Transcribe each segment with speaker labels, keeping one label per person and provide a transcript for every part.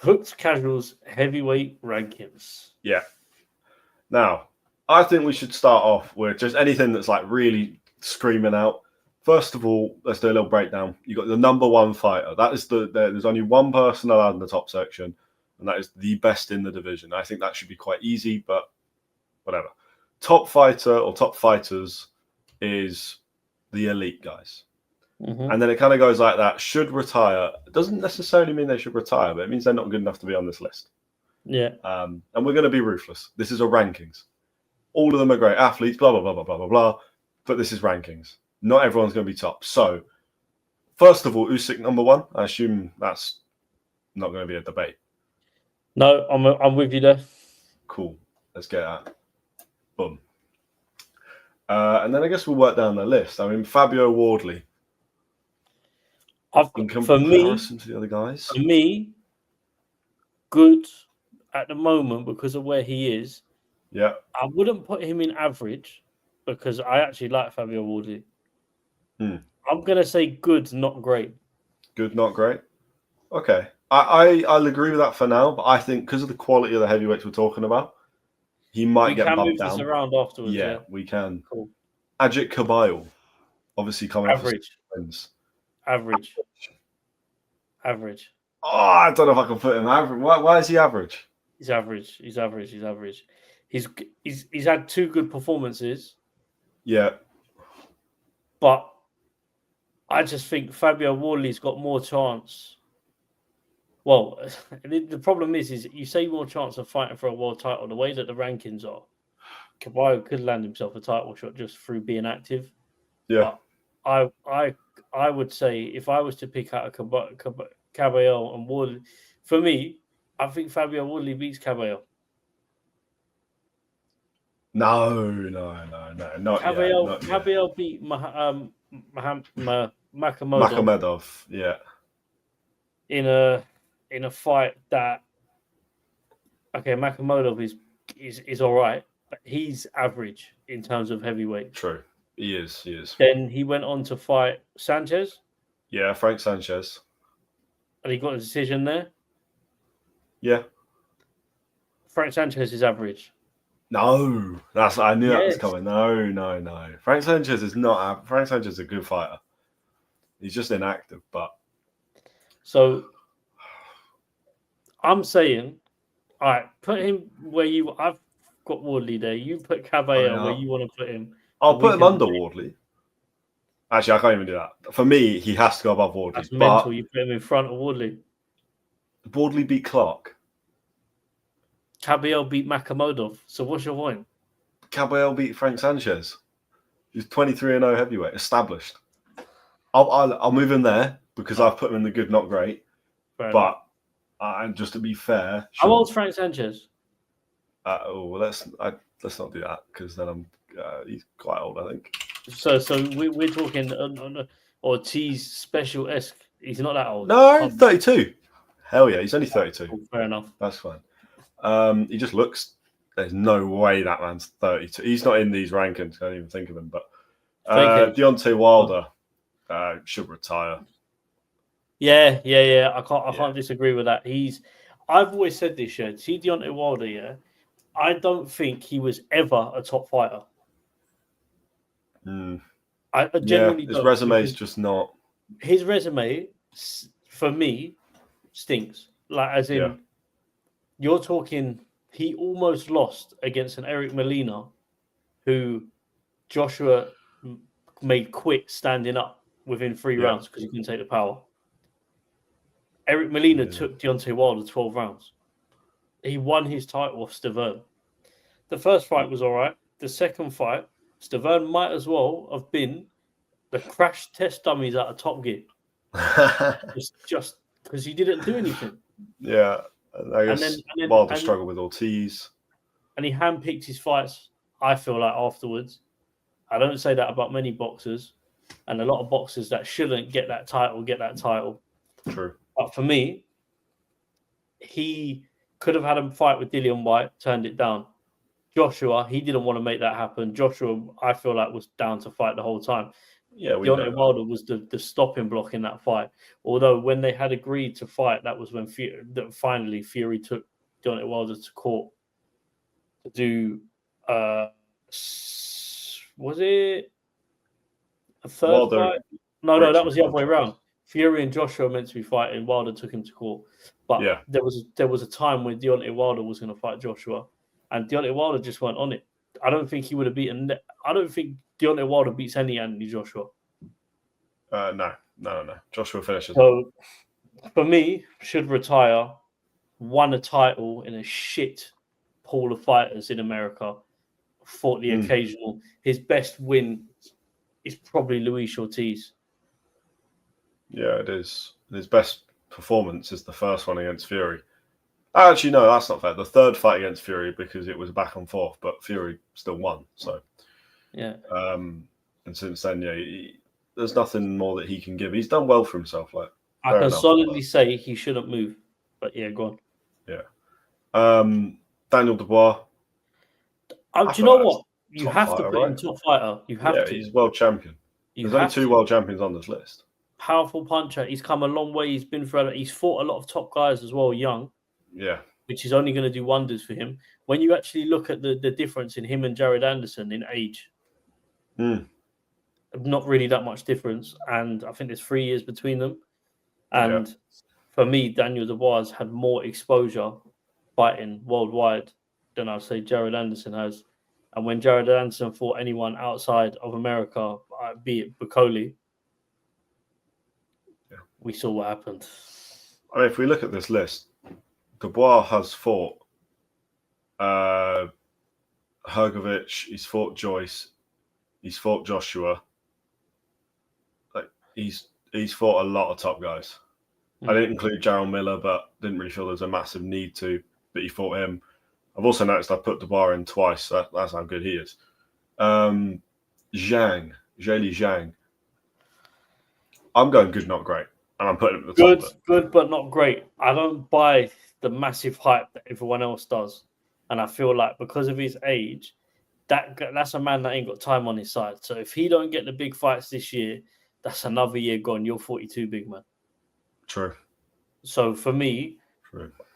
Speaker 1: Hooked Casuals heavyweight rankings.
Speaker 2: Yeah. Now, I think we should start off with just anything that's like really screaming out. First of all, let's do a little breakdown. You got the number one fighter. That is there's only one person allowed in the top section, and that is the best in the division. I think that should be quite easy, but whatever. Top fighter or top fighters is the elite guys.
Speaker 1: Mm-hmm.
Speaker 2: And then it kind of goes like that. Should retire. It doesn't necessarily mean they should retire, but it means they're not good enough to be on this list.
Speaker 1: Yeah.
Speaker 2: And we're going to be ruthless. This is a rankings. All of them are great athletes, blah, blah, blah, blah, blah, blah, blah. But this is rankings. Not everyone's going to be top. So, first of all, Usyk number one. I assume that's not going to be a debate.
Speaker 1: No, I'm with you there.
Speaker 2: Cool. Let's get that. Boom. And then I guess we'll work down the list. I mean, Fabio Wardley. In comparison to the other guys.
Speaker 1: For me, good at the moment because of where he is.
Speaker 2: Yeah.
Speaker 1: I wouldn't put him in average because I actually like Fabio Wardley. I'm going to say good, not great.
Speaker 2: Good, not great? Okay. I'll agree with that for now, but I think because of the quality of the heavyweights we're talking about, he might get bumped down.
Speaker 1: We can move this around afterwards.
Speaker 2: Yeah, we can.
Speaker 1: Cool.
Speaker 2: Ajit Kabayel, obviously coming
Speaker 1: average. Average.
Speaker 2: Oh, I don't know if I can put him average. Why is he average?
Speaker 1: He's average. He's had two good performances.
Speaker 2: Yeah.
Speaker 1: But I just think Fabio Wardley's got more chance. Well, the problem is you say more chance of fighting for a world title. The way that the rankings are, Kabayel could land himself a title shot just through being active.
Speaker 2: Yeah.
Speaker 1: But I would say if I was to pick out a Kabayel and Wardley, for me, I think Fabio Wardley beats Kabayel.
Speaker 2: No, not
Speaker 1: Kabayel beat
Speaker 2: Makhmedov, yeah.
Speaker 1: In a fight that, okay, Makhmedov is all right, but he's average in terms of heavyweight.
Speaker 2: True, he is.
Speaker 1: Then he went on to fight Sanchez.
Speaker 2: Yeah, Frank Sanchez.
Speaker 1: And he got a decision there.
Speaker 2: Yeah.
Speaker 1: Frank Sanchez is average.
Speaker 2: No, I knew that was coming. No. Frank Sanchez is not. Frank Sanchez is a good fighter. He's just inactive, but.
Speaker 1: So, I'm saying, all right, put him where I've got Wardley there. You put Kabayel where you want to put him.
Speaker 2: I'll put him under Wardley. Actually, I can't even do that. For me, he has to go above Wardley.
Speaker 1: That's mental. You put him in front of Wardley.
Speaker 2: Wardley beat Clark.
Speaker 1: Kabayel beat Makhmedov. So what's your point?
Speaker 2: Kabayel beat Frank Sanchez. He's 23-0 heavyweight, established. I'll move him there because I've put him in the good, not great. But just to be fair,
Speaker 1: how old's Frank Sanchez?
Speaker 2: Let's not do that because then he's quite old, I think.
Speaker 1: So we're talking Ortiz special-esque. He's not that old.
Speaker 2: No, 32. Hell yeah, he's only 32.
Speaker 1: Oh, fair enough.
Speaker 2: That's fine. He just looks. There's no way that man's 32. He's not in these rankings. I can't even think of him. But Deontay Wilder should retire.
Speaker 1: Yeah. I can't disagree with that. I've always said this. Yeah. See Deontay Wilder. Yeah. I don't think he was ever a top fighter. I genuinely
Speaker 2: his resume is just not.
Speaker 1: His resume, for me, stinks. Like as in, you're talking. He almost lost against an Eric Molina, who Joshua made quit standing up within 3 rounds because he couldn't take the power. Eric Molina took Deontay Wilder 12 rounds. He won his title off Stavern. The first fight was all right. The second fight, Stavern might as well have been the crash test dummies out of Top Gear. just because he didn't do anything.
Speaker 2: Yeah. I guess Wilder struggled with Ortiz.
Speaker 1: And he handpicked his fights, I feel like, afterwards. I don't say that about many boxers. And a lot of boxers that shouldn't get that title.
Speaker 2: True.
Speaker 1: But for me, he could have had a fight with Dillian White, turned it down. Joshua, he didn't want to make that happen. Joshua, I feel like, was down to fight the whole time.
Speaker 2: Yeah, we know
Speaker 1: Deontay
Speaker 2: that.
Speaker 1: Wilder was the stopping block in that fight. Although when they had agreed to fight, that was when finally Fury took Deontay Wilder to court to do. Was it a third
Speaker 2: Wilder
Speaker 1: fight? No,
Speaker 2: breached
Speaker 1: that
Speaker 2: his
Speaker 1: was the other way
Speaker 2: contract.
Speaker 1: around. Fury and Joshua were meant to be fighting. Wilder took him to court, but
Speaker 2: Yeah.
Speaker 1: there was a time when Deontay Wilder was going to fight Joshua, and Deontay Wilder just weren't on it. I don't think he would have beaten. I don't think Deontay Wilder beats any Anthony Joshua.
Speaker 2: No. Joshua finishes.
Speaker 1: So for me, should retire. Won a title in a shit pool of fighters in America. Fought the occasional. His best win is probably Luis Ortiz.
Speaker 2: Yeah, it is. His best performance is the first one against Fury. Actually, no, that's not fair. The third fight against Fury, because it was back and forth, but Fury still won. So,
Speaker 1: yeah.
Speaker 2: And since then, there's nothing more that he can give. He's done well for himself. Like,
Speaker 1: I can solidly say he shouldn't move. But yeah, go on.
Speaker 2: Yeah. Daniel Dubois.
Speaker 1: Do you know what? You have
Speaker 2: fighter,
Speaker 1: to put him top fighter. You have to.
Speaker 2: He's world champion. There's only 2 world champions on this list.
Speaker 1: Powerful puncher. He's come a long way. He's been through. He's fought a lot of top guys as well, young.
Speaker 2: Yeah.
Speaker 1: Which is only going to do wonders for him. When you actually look at the difference in him and Jared Anderson in age, not really that much difference. And I think there's 3 years between them. And for me, Daniel Dubois has had more exposure fighting worldwide than I'd say Jared Anderson has. And when Jared Anderson fought anyone outside of America, be it Bukoli, we saw what happened.
Speaker 2: I mean, if we look at this list, Dubois has fought Hergovich, he's fought Joyce, he's fought Joshua. Like he's fought a lot of top guys. I didn't include Jarrell Miller, but didn't really feel there was a massive need to. But he fought him. I've also noticed I put Dubois in twice. So that's how good he is. Zhang. I'm going good, not great. And I'm putting him at the top of it.
Speaker 1: Good, but not great. I don't buy the massive hype that everyone else does. And I feel like because of his age, that's a man that ain't got time on his side. So if he don't get the big fights this year, that's another year gone. You're 42, big man.
Speaker 2: True.
Speaker 1: So for me,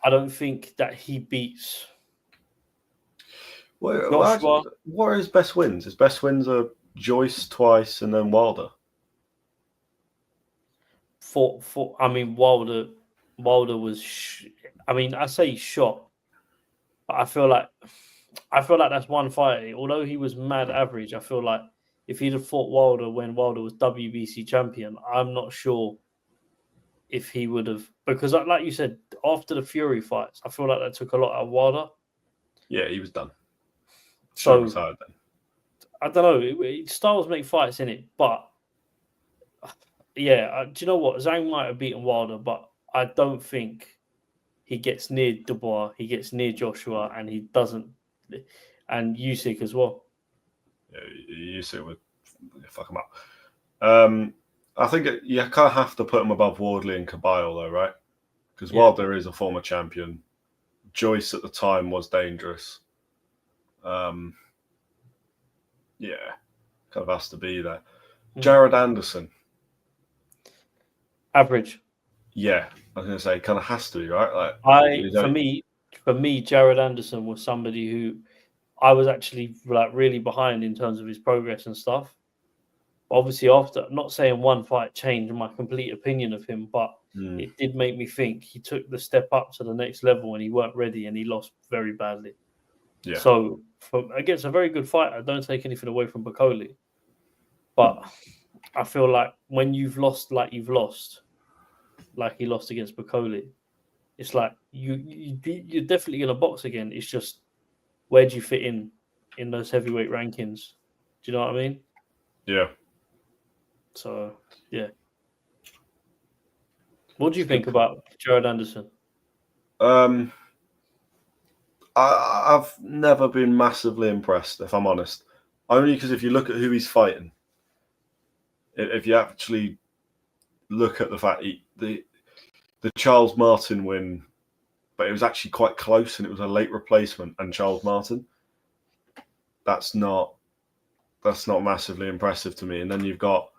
Speaker 1: I don't think that he beats Joshua.
Speaker 2: What are his best wins? His best wins are Joyce twice and then Wilder.
Speaker 1: Wilder was. I say shot, but I feel like that's one fight. Although he was mad average, I feel like if he'd have fought Wilder when Wilder was WBC champion, I'm not sure if he would have, because like you said, after the Fury fights, I feel like that took a lot out of Wilder.
Speaker 2: Yeah, he was done.
Speaker 1: So
Speaker 2: retired then.
Speaker 1: I don't know. Styles make fights in it, but yeah, do you know what? Zhang might have beaten Wilder, but I don't think he gets near Dubois. He gets near Joshua, and he doesn't, and Usyk as well.
Speaker 2: Yeah, Usyk would fuck him up. I think you kind of have to put him above Wardley and Cabile, though, right? Because Wilder is a former champion. Joyce at the time was dangerous. Kind of has to be there. Jared Anderson.
Speaker 1: Average.
Speaker 2: Yeah, I was going to say, kind of has to be, right? Like,
Speaker 1: for me, Jared Anderson was somebody who I was actually like really behind in terms of his progress and stuff. Obviously, after, not saying one fight changed my complete opinion of him, but it did make me think he took the step up to the next level and he weren't ready and he lost very badly. Yeah. So against a very good fighter, don't take anything away from Bukoli. But I feel like when you've lost like he lost against Bukoli, it's like you're definitely going to box again. It's just where do you fit in those heavyweight rankings? Do you know what I mean?
Speaker 2: Yeah.
Speaker 1: So, yeah. What do you think about Jared Anderson?
Speaker 2: I've never been massively impressed, if I'm honest. Only because if you look at who he's fighting, if you actually look at the fact the Charles Martin win, but it was actually quite close and it was a late replacement and Charles Martin, that's not massively impressive to me. And then you've got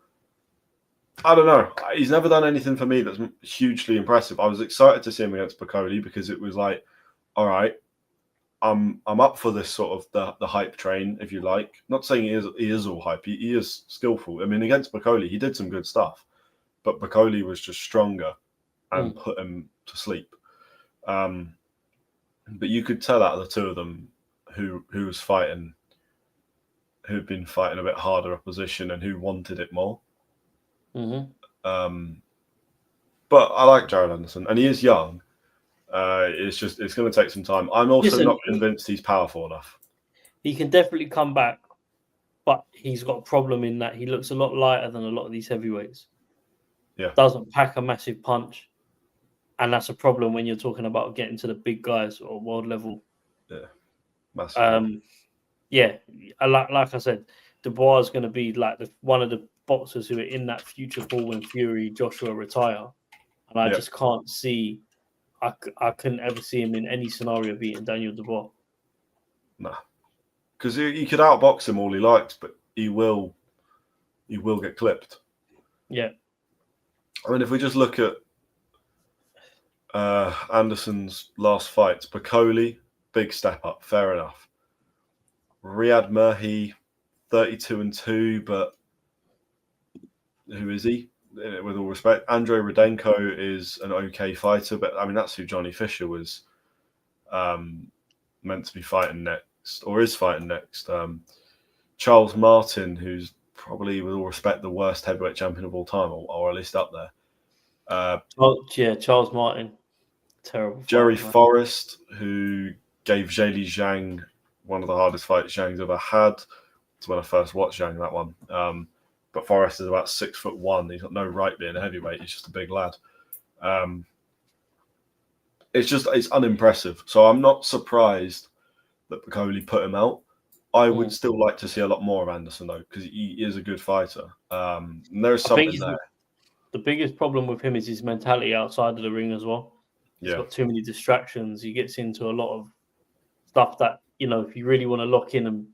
Speaker 2: I don't know. He's never done anything for me that's hugely impressive. I was excited to see him against Piccoli because it was like, all right, I'm up for this sort of the hype train, if you like. Not saying he is all hype. He is skillful. I mean, against Piccoli, he did some good stuff, but Piccoli was just stronger and put him to sleep. But you could tell out of the two of them who was fighting, who'd been fighting a bit harder opposition and who wanted it more.
Speaker 1: Mm-hmm.
Speaker 2: But I like Jared Anderson, and he is young. It's going to take some time. I'm also not convinced he's powerful enough.
Speaker 1: He can definitely come back, but he's got a problem in that he looks a lot lighter than a lot of these heavyweights.
Speaker 2: Yeah,
Speaker 1: doesn't pack a massive punch, and that's a problem when you're talking about getting to the big guys or world level.
Speaker 2: Yeah, massive.
Speaker 1: Yeah, like I said, Dubois is going to be like one of the boxers who are in that future pool when Fury, Joshua retire, and I just can't see. I couldn't ever see him in any scenario beating Daniel Dubois.
Speaker 2: Nah, because he could outbox him all he likes, but he will get clipped.
Speaker 1: Yeah.
Speaker 2: I mean, if we just look at Anderson's last fights, Piccoli, big step up, fair enough. Riyad Mahi, 32-2, but who is he? With all respect, Andrei Rudenko is an okay fighter, but I mean that's who Johnny Fisher was meant to be fighting next, or is fighting next. Charles Martin, who's probably, with all respect, the worst heavyweight champion of all time, or at least up there.
Speaker 1: Charles Martin, terrible.
Speaker 2: Jerry Forrest, who gave Zheli Zhang one of the hardest fights Zhang's ever had. It's when I first watched Zhang, that one. But Forrest is about 6'1". He's got no right being a heavyweight. He's just a big lad. It's unimpressive. So I'm not surprised that Piccoli put him out. I would still like to see a lot more of Anderson though, because he is a good fighter. And there's something there.
Speaker 1: The biggest problem with him is his mentality outside of the ring as well. He's got too many distractions. He gets into a lot of stuff that, if you really want to lock in and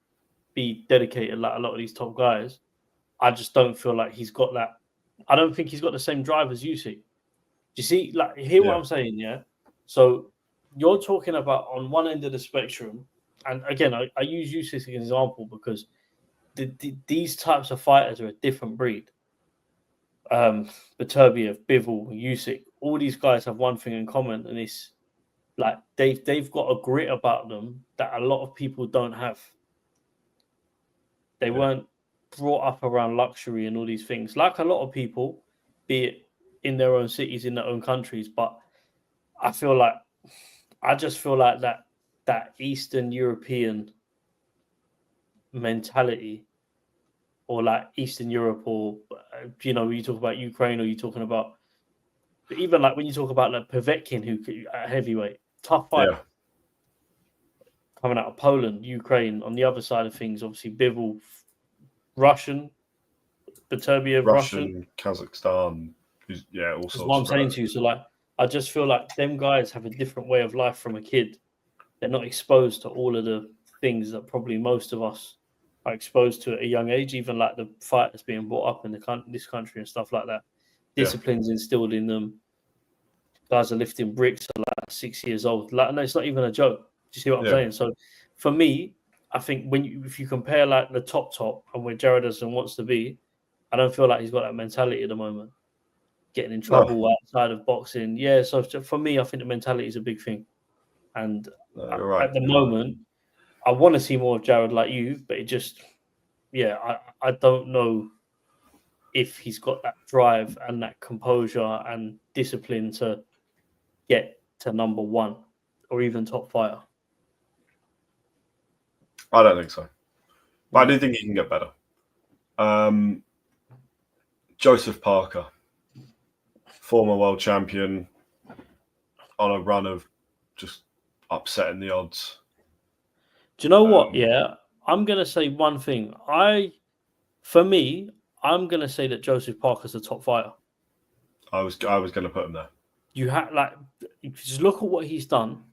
Speaker 1: be dedicated like a lot of these top guys, I just don't feel like he's got that. I don't think he's got the same drive as Usyk. Do you see? Like, hear what I'm saying? Yeah. So you're talking about on one end of the spectrum, and again, I use Usyk as an example because these types of fighters are a different breed. Beterbiev, Bivol, Usyk, all these guys have one thing in common, and it's like they've got a grit about them that a lot of people don't have. They weren't brought up around luxury and all these things, like a lot of people, be it in their own cities, in their own countries. But I just feel like that Eastern European mentality, or like Eastern Europe, or when you talk about Ukraine, or you're talking about even like when you talk about like Povetkin, who heavyweight, tough fight. Yeah. Coming out of Poland, Ukraine. On the other side of things, obviously Bivol, Russian, Beterbiev, Russian,
Speaker 2: Kazakhstan. All sorts.
Speaker 1: That's what I'm saying to you. So like, I just feel like them guys have a different way of life from a kid. They're not exposed to all of the things that probably most of us are exposed to at a young age. Even like the fighters being brought up in this country and stuff like that. Discipline's instilled in them. Guys are lifting bricks at like 6 years old. Like, no, it's not even a joke. Do you see what I'm saying? So for me, I think if you compare like the top and where Jared Anderson wants to be, I don't feel like he's got that mentality at the moment. Getting in trouble outside of boxing. Yeah, so for me, I think the mentality is a big thing. And at the moment, I want to see more of Jared like you, but it just, I don't know if he's got that drive and that composure and discipline to get to number one or even top fighter.
Speaker 2: I don't think so. But I do think he can get better. Joseph Parker, former world champion, on a run of just upsetting the odds.
Speaker 1: Do you know what? Yeah, I'm going to say one thing. For me, I'm going to say that Joseph Parker's a top fighter.
Speaker 2: I was going to put him there.
Speaker 1: You have just look at what he's done.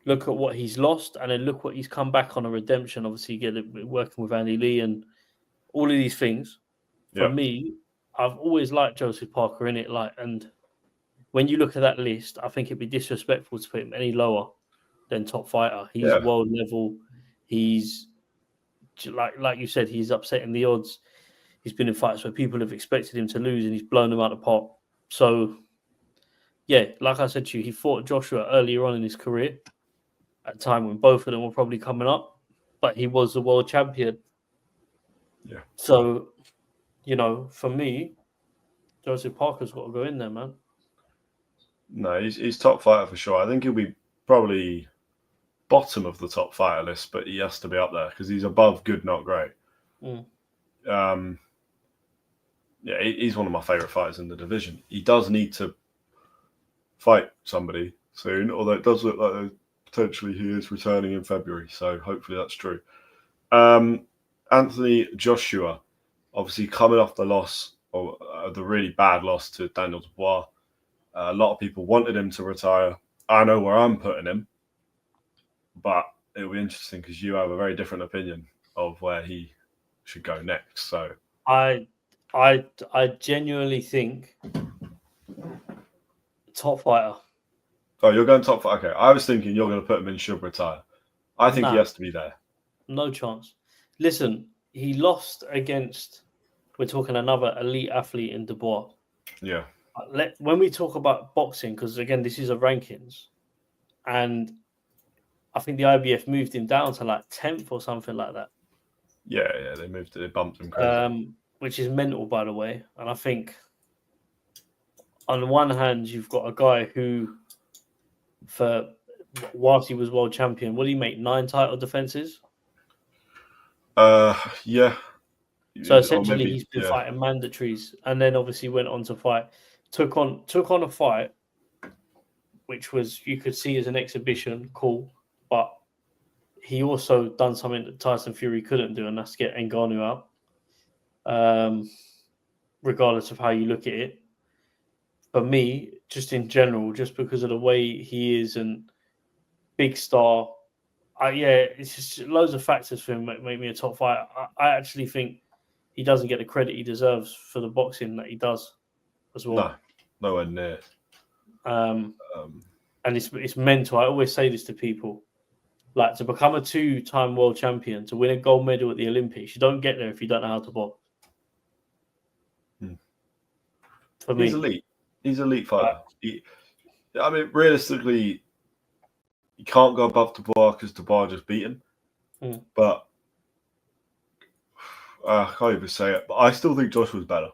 Speaker 1: Look at what he's lost, and then look what he's come back on a redemption. Obviously, working with Andy Lee and all of these things. For me, I've always liked Joseph Parker in it. And when you look at that list, I think it'd be disrespectful to put him any lower than top fighter. He's world level. He's like you said, he's upsetting the odds. He's been in fights where people have expected him to lose, and he's blown them out of the pot. So, yeah, like I said to you, he fought Joshua earlier on in his career, at a time when both of them were probably coming up, but he was the world champion.
Speaker 2: Yeah.
Speaker 1: So, for me, Joseph Parker's got to go in there, man.
Speaker 2: No, he's top fighter for sure. I think he'll be probably bottom of the top fighter list, but he has to be up there because he's above good, not great. Yeah, he's one of my favorite fighters in the division. He does need to fight somebody soon, although it does look like potentially he is returning in February, so hopefully that's true. Anthony Joshua, obviously coming off the loss, or the really bad loss to Daniel Dubois. A lot of people wanted him to retire. I know where I'm putting him, but it'll be interesting because you have a very different opinion of where he should go next. So
Speaker 1: I genuinely think top fighter.
Speaker 2: Oh, you're going top fighter. Okay, I was thinking you're going to put him in should retire. I think he has to be there.
Speaker 1: No chance. Listen, he lost against. We're talking another elite athlete in Dubois.
Speaker 2: Yeah.
Speaker 1: When we talk about boxing, because again, this is a rankings, and I think the IBF moved him down to like 10th or something like that.
Speaker 2: Yeah, they bumped him crazy.
Speaker 1: Which is mental, by the way. And I think on the one hand, you've got a guy who, whilst he was world champion, what did he make? 9 title defenses?
Speaker 2: Yeah.
Speaker 1: So essentially, he's been fighting mandatories, and then obviously went on to fight. Took on a fight, which was, you could see as an exhibition, cool, but he also done something that Tyson Fury couldn't do, and that's get Ngannou out. Regardless of how you look at it, for me, just in general, just because of the way he is and big star, it's just loads of factors for him make me a top fighter. I actually think he doesn't get the credit he deserves for the boxing that he does as well.
Speaker 2: No, nowhere near.
Speaker 1: And it's mental. I always say this to people. Like, to become a 2-time world champion, to win a gold medal at the Olympics, you don't get there if you don't know how to box. For me,
Speaker 2: he's elite. He's an elite fighter. Realistically, you can't go above Dubois because Dubois just beat him. But I can't even say it. But I still think Joshua's better.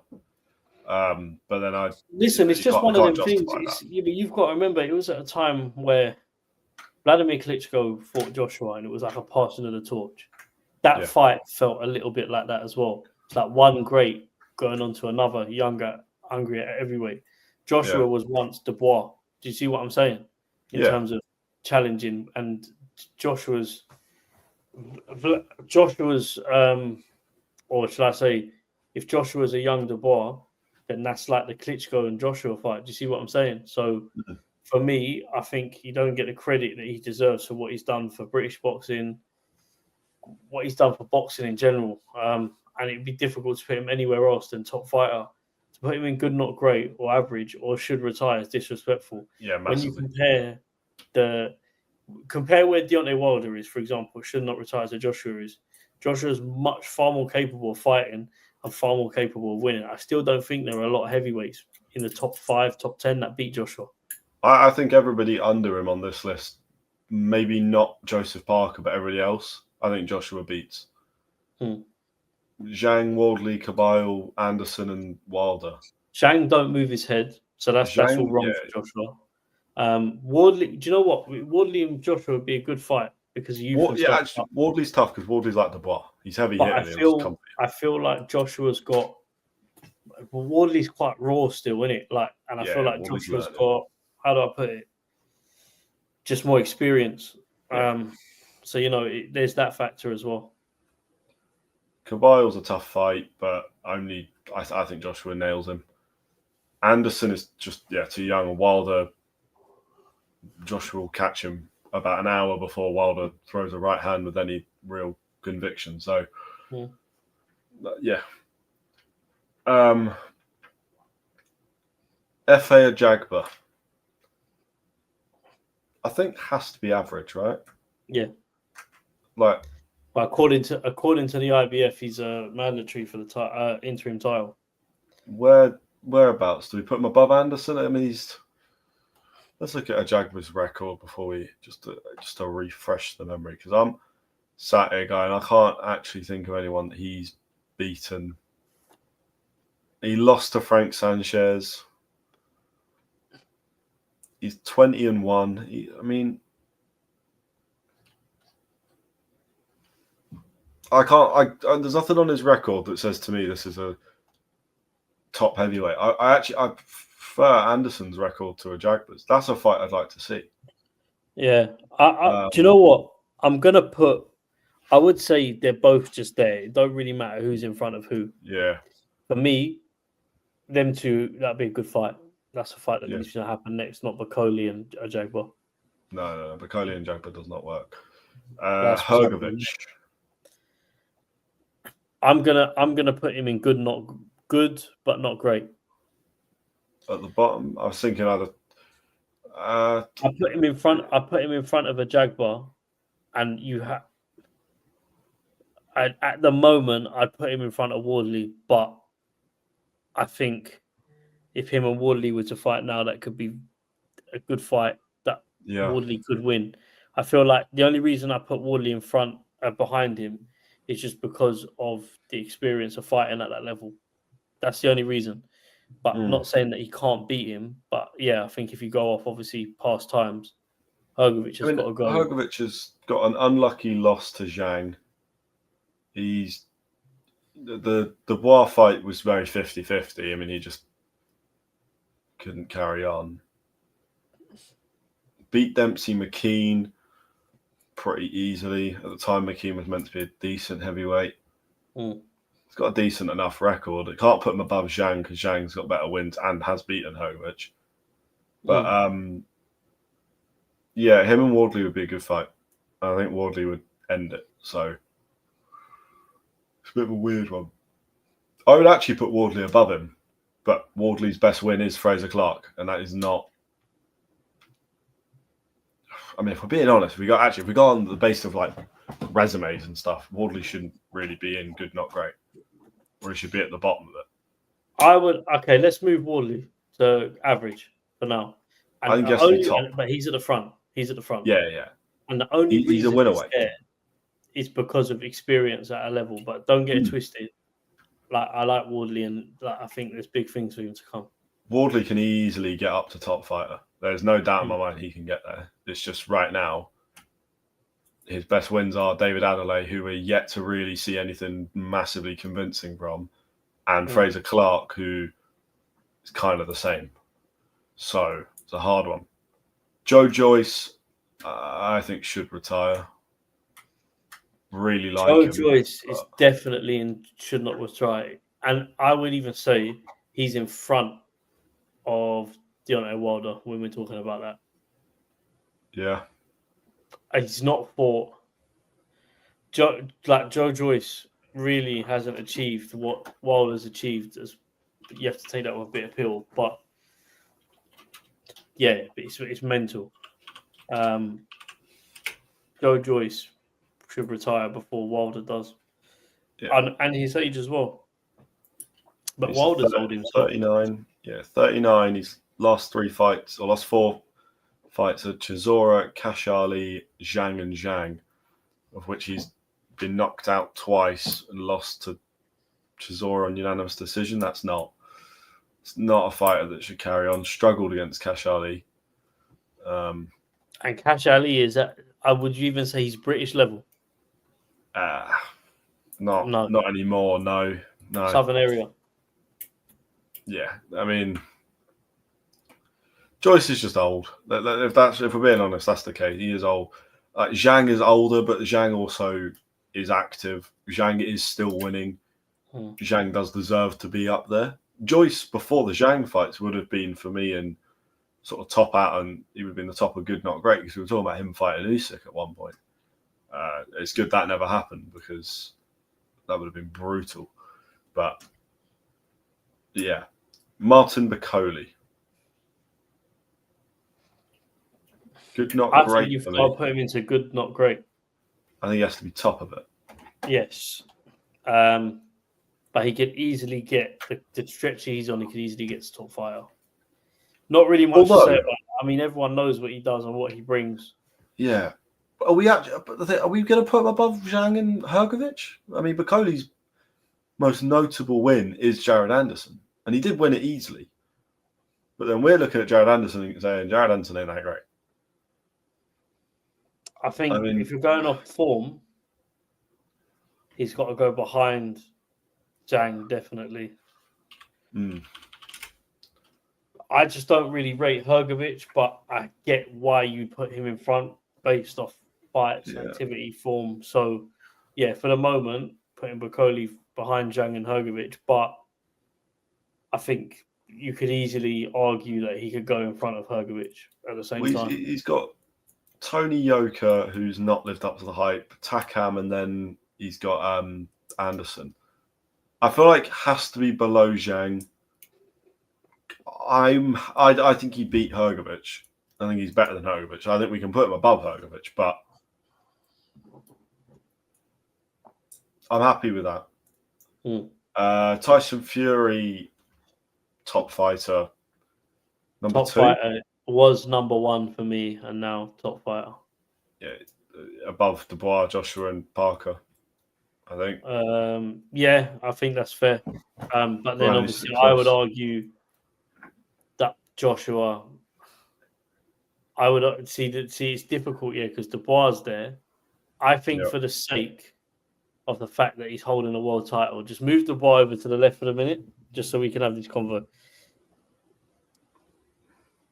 Speaker 2: But then
Speaker 1: listen. It's just one of them things. You've got to remember, it was at a time where Vladimir Klitschko fought Joshua, and it was like a passing of the torch. That fight felt a little bit like that as well. It's like one great going on to another, younger, hungrier at heavyweight. Joshua was once Dubois. Do you see what I'm saying? In terms of challenging, and Joshua's, or should I say, if Joshua's a young Dubois, then that's like the Klitschko and Joshua fight. Do you see what I'm saying? So for me, I think he don't get the credit that he deserves for what he's done for British boxing, what he's done for boxing in general. And it'd be difficult to put him anywhere else than top fighter. To put him in good, not great, or average, or should retire is disrespectful.
Speaker 2: Yeah, massively.
Speaker 1: When you compare where Deontay Wilder is, for example, should not retire as Joshua is. Joshua's far more capable of fighting and far more capable of winning. I still don't think there are a lot of heavyweights in the top 5, top 10 that beat Joshua.
Speaker 2: I think everybody under him on this list, maybe not Joseph Parker, but everybody else, I think Joshua beats. Zhang, Wardley, Cabile, Anderson, and Wilder.
Speaker 1: Zhang don't move his head, so that's all wrong for Joshua. Wardley, do you know what? Wardley and Joshua would be a good fight because
Speaker 2: Wardley's tough because Wardley's like Dubois. He's heavy hitting.
Speaker 1: I feel like Joshua's got. Wardley's quite raw still, isn't it? I feel like Joshua's got. How do I put it? Just more experience. So there's that factor as well.
Speaker 2: Caballe's a tough fight, but I think Joshua nails him. Anderson is just too young. Wilder, Joshua will catch him about an hour before Wilder throws a right hand with any real conviction. So, FA Ajagba. I think has to be average, right?
Speaker 1: Yeah.
Speaker 2: Like,
Speaker 1: but according to the IBF, he's mandatory for the interim title.
Speaker 2: Whereabouts do we put him above Anderson? I mean, let's look at Ajagba's record before we just to refresh the memory, because I'm sat here going, I can't actually think of anyone that he's beaten. He lost to Frank Sanchez. He's 20-1. I mean, I can't. There's nothing on his record that says to me this is a top heavyweight. I prefer Anderson's record to Ajagba's. That's a fight I'd like to see.
Speaker 1: Yeah. Do you know what? I'm gonna put. I would say they're both just there. It don't really matter who's in front of who.
Speaker 2: Yeah.
Speaker 1: For me, them two, that'd be a good fight. That's a fight that
Speaker 2: Yeah.
Speaker 1: needs to happen next, not Bakoli and Ajagba.
Speaker 2: No. Bakoli and Ajagba does not work.
Speaker 1: That's
Speaker 2: Hrgović.
Speaker 1: I'm gonna put him in good, not good, but not great.
Speaker 2: At the bottom, I was thinking either.
Speaker 1: I put him in front. I put him in front of Ajagba, and you have. At the moment, I'd put him in front of Wardley, but I think if him and Wardley were to fight now, that could be a good fight that Wardley could win. I feel like the only reason I put Wardley in front behind him is just because of the experience of fighting at that level. That's the only reason. But not saying that he can't beat him. But yeah, I think if you go off obviously past times, Hrgović has got to go.
Speaker 2: Hrgović has got an unlucky loss to Zhang. He's the Bois fight was very 50-50. I mean, he just couldn't carry on. Beat Dempsey McKean pretty easily. At the time, McKean was meant to be a decent heavyweight. He's got a decent enough record. It can't put him above Zhang because Zhang's got better wins and has beaten Hrgović. But yeah, him and Wardley would be a good fight. I think Wardley would end it. So it's a bit of a weird one. I would actually put Wardley above him, but Wardley's best win is Fraser Clark, and that is not. I mean, if we're being honest, if we go on the basis of like resumes and stuff, Wardley shouldn't really be in good, not great, or he should be at the bottom of it.
Speaker 1: Let's move Wardley to average for now. And
Speaker 2: I think he has to be top.
Speaker 1: But he's at the front.
Speaker 2: Yeah.
Speaker 1: And the only
Speaker 2: he's a
Speaker 1: reason
Speaker 2: winner
Speaker 1: he's there is because of experience at a level. But don't get it twisted. Like I like Wardley, and I think there's big things for him to come.
Speaker 2: Wardley can easily get up to top fighter. There's no doubt in my mind he can get there. It's just right now, his best wins are David Adelaide, who we're yet to really see anything massively convincing from, and Fraser Clark, who is kind of the same. So it's a hard one. Joe Joyce, I think, should retire. Really like him.
Speaker 1: Joe Joyce is definitely and should not retire. And I would even say he's in front of Deontay Wilder when we're talking about that.
Speaker 2: Yeah.
Speaker 1: He's not fought. Joe Joyce really hasn't achieved what Wilder's achieved. You have to take that with a bit of pill. But yeah, it's mental. Joe Joyce should retire before Wilder does. Yeah. And his age as well. But Wilder's old himself.
Speaker 2: 39. Yeah, 39. He's lost 4 fights at Chisora, Kashali, Zhang, and Zhang, of which he's been knocked out twice and lost to Chisora on unanimous decision. It's not a fighter that should carry on. Struggled against Kashali.
Speaker 1: And Kashali is at, would you even say he's British level?
Speaker 2: Not anymore. No.
Speaker 1: Southern area.
Speaker 2: Yeah, I mean, Joyce is just old. If we're being honest, that's the case. He is old. Zhang is older, but Zhang also is active. Zhang is still winning. Zhang does deserve to be up there. Joyce, before the Zhang fights, would have been, for me, in sort of top out, and he would have been the top of good, not great, because we were talking about him fighting Usyk at one point. It's good that never happened, because that would have been brutal. But, yeah. Martin Bakoli. Good, not
Speaker 1: I
Speaker 2: great
Speaker 1: think you've
Speaker 2: for
Speaker 1: got
Speaker 2: me.
Speaker 1: to put him into good, not great.
Speaker 2: I think he has to be top of it.
Speaker 1: Yes. But he could easily get the stretch he's on. He could easily get to top fighter. Not really much to say about it. I mean, everyone knows what he does and what he brings.
Speaker 2: Yeah. Are we going to put him above Zhang and Hrgovic? I mean, Bakoli's most notable win is Jared Anderson, and he did win it easily. But then we're looking at Jared Anderson and saying Jared Anderson ain't that great.
Speaker 1: I think if you're going off form, he's got to go behind Zhang, definitely. I just don't really rate Hrgovic, but I get why you put him in front based off fights, activity, form. So, yeah, for the moment, putting Bakoli behind Zhang and Hrgovic, but I think you could easily argue that he could go in front of Hrgovic at the same time.
Speaker 2: He's got Tony Yoka, who's not lived up to the hype, Takam, and then he's got Anderson. I feel like has to be below Zhang. I think he beat Hrgovic. I think he's better than Hrgovic. I think we can put him above Hrgovic, but I'm happy with that. Tyson Fury, top fighter. Number
Speaker 1: top
Speaker 2: 2
Speaker 1: fighter was number 1 for me, and now top fighter.
Speaker 2: Yeah, above Dubois, Joshua, and Parker. I think.
Speaker 1: Yeah, I think that's fair. But then obviously, I would argue that Joshua. I would see it's difficult, because Dubois there. I think for the sake of the fact that he's holding a world title, just move Dubois over to the left for a minute, just so we can have this convo.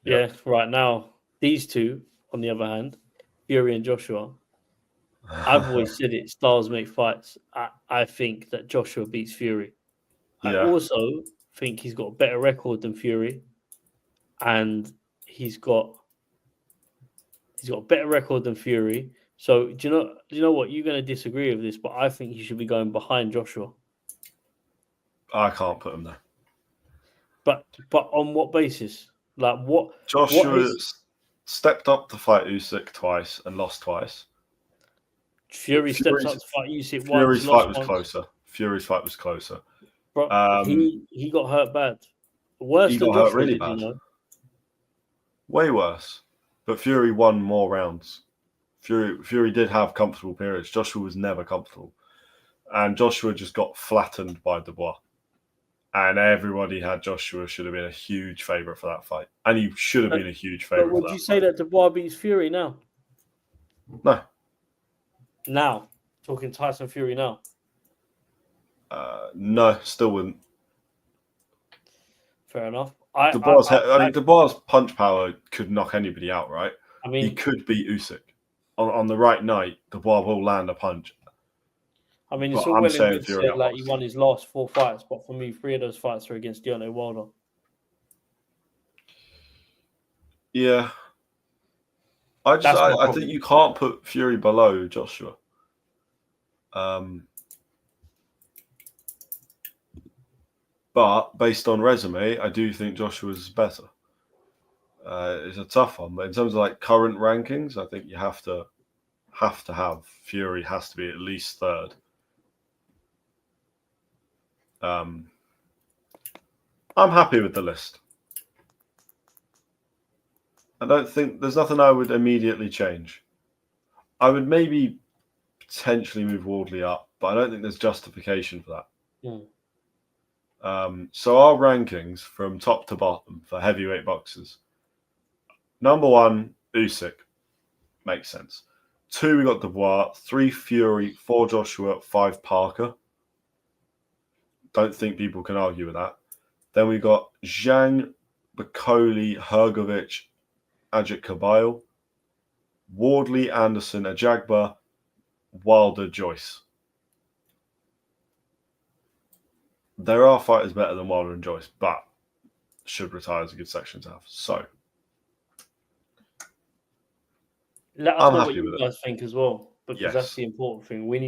Speaker 1: Yeah, right now, these two, on the other hand, Fury and Joshua, I've always said it, styles make fights. I think that Joshua beats Fury. I also think he's got a better record than Fury, and he's got a better record than Fury. So do you know what? You're going to disagree with this, but I think he should be going behind Joshua.
Speaker 2: I can't put him there.
Speaker 1: But on what basis? Like what?
Speaker 2: Joshua stepped up to fight Usyk twice and lost twice.
Speaker 1: Fury steps up to fight Usyk once.
Speaker 2: Fury's fight was closer. Fury's fight was closer.
Speaker 1: But he got hurt bad. Worse
Speaker 2: he
Speaker 1: than
Speaker 2: got
Speaker 1: Joshua,
Speaker 2: hurt really bad. Way worse. But Fury won more rounds. Fury did have comfortable periods. Joshua was never comfortable. And Joshua just got flattened by Dubois. And everybody had Joshua should have been a huge favourite for that fight. And he should have been a huge favourite.
Speaker 1: But would you say that Dubois beats Fury now?
Speaker 2: No.
Speaker 1: Now? Talking Tyson Fury now?
Speaker 2: No, still wouldn't.
Speaker 1: Fair enough.
Speaker 2: Dubois' punch power could knock anybody out, right?
Speaker 1: I mean,
Speaker 2: he could beat Usyk. On the right night, Dubois will land a punch.
Speaker 1: I mean, it's all well and good said, like he won his last 4 fights, but for me, 3 of those fights are against Deontay Wilder.
Speaker 2: Yeah. I think you can't put Fury below Joshua. But based on resume, I do think Joshua's better. It's a tough one, but in terms of like current rankings, I think you have to have Fury has to be at least 3rd. I'm happy with the list. I don't think there's nothing I would immediately change. I would maybe potentially move Wardley up, but I don't think there's justification for that. So our rankings from top to bottom for heavyweight boxers. Number 1, Usyk. Makes sense. 2, we got Dubois. 3, Fury. 4, Joshua. 5, Parker. Don't think people can argue with that. Then we got Zhang, Bakoli, Hrgovic, Ajit Kabayel, Wardley, Anderson, Ajagba, Wilder, Joyce. There are fighters better than Wilder and Joyce, but should retire is a good section to have. So
Speaker 1: let us know what you guys think as well, because that's the important thing. We need